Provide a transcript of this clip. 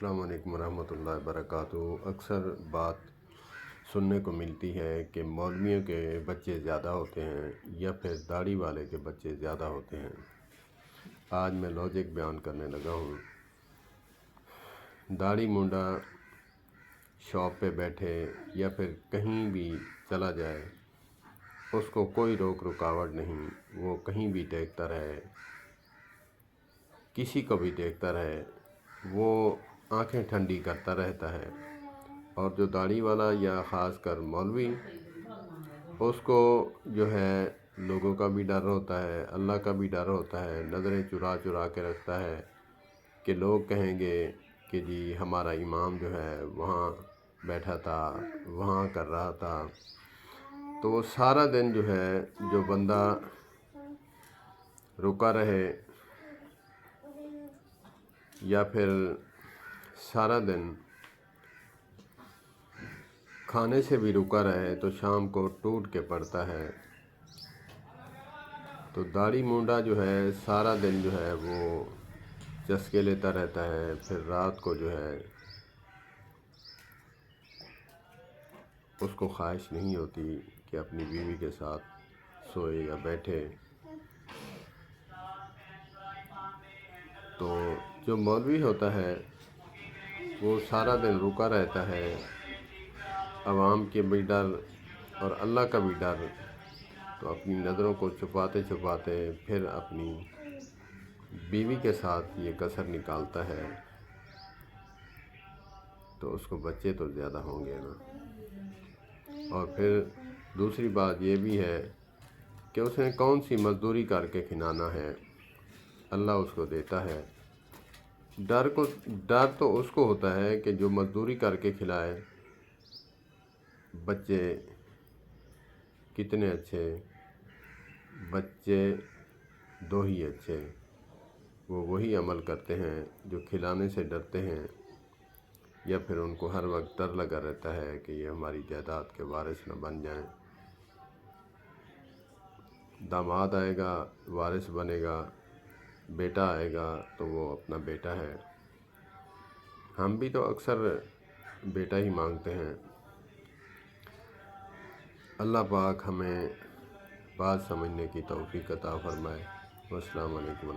السلام علیکم ورحمۃ اللہ وبرکاتہ۔ اکثر بات سننے کو ملتی ہے کہ مولویوں کے بچے زیادہ ہوتے ہیں یا پھر داڑھی والے کے بچے زیادہ ہوتے ہیں۔ آج میں لاجک بیان کرنے لگا ہوں۔ داڑھی مونڈا شاپ پہ بیٹھے یا پھر کہیں بھی چلا جائے، اس کو کوئی روک رکاوٹ نہیں، وہ کہیں بھی دیکھتا رہے، کسی کو بھی دیکھتا رہے، وہ آنکھیں ٹھنڈی کرتا رہتا ہے۔ اور جو داڑھی والا یا خاص کر مولوی، اس کو جو ہے لوگوں کا بھی ڈر ہوتا ہے، اللہ کا بھی ڈر ہوتا ہے، نظریں چرا چرا کے رکھتا ہے کہ لوگ کہیں گے کہ جی ہمارا امام جو ہے وہاں بیٹھا تھا، وہاں کر رہا تھا۔ تو وہ سارا دن جو ہے جو بندہ رکا رہے یا پھر سارا دن کھانے سے بھی رکا رہے تو شام کو ٹوٹ کے پڑتا ہے۔ تو داڑھی مونڈا جو ہے سارا دن جو ہے وہ چسکے لیتا رہتا ہے، پھر رات کو جو ہے اس کو خواہش نہیں ہوتی کہ اپنی بیوی کے ساتھ سوئے یا بیٹھے۔ تو جو مولوی ہوتا ہے وہ سارا دن رکا رہتا ہے، عوام کے بھی ڈر اور اللہ کا بھی ڈر، تو اپنی نظروں کو چھپاتے چھپاتے پھر اپنی بیوی کے ساتھ یہ کسر نکالتا ہے، تو اس کو بچے تو زیادہ ہوں گے نا۔ اور پھر دوسری بات یہ بھی ہے کہ اس نے کون سی مزدوری کر کے کھلانا ہے، اللہ اس کو دیتا ہے۔ ڈر تو اس کو ہوتا ہے کہ جو مزدوری کر کے کھلائے، بچے کتنے اچھے، بچے دو ہی اچھے، وہ وہی عمل کرتے ہیں جو کھلانے سے ڈرتے ہیں، یا پھر ان کو ہر وقت ڈر لگا رہتا ہے کہ یہ ہماری جائیداد کے وارث نہ بن جائیں۔ داماد آئے گا وارث بنے گا، بیٹا آئے گا تو وہ اپنا بیٹا ہے۔ ہم بھی تو اکثر بیٹا ہی مانگتے ہیں۔ اللہ پاک ہمیں بات سمجھنے کی توفیق عطا فرمائے۔ والسلام علیکم۔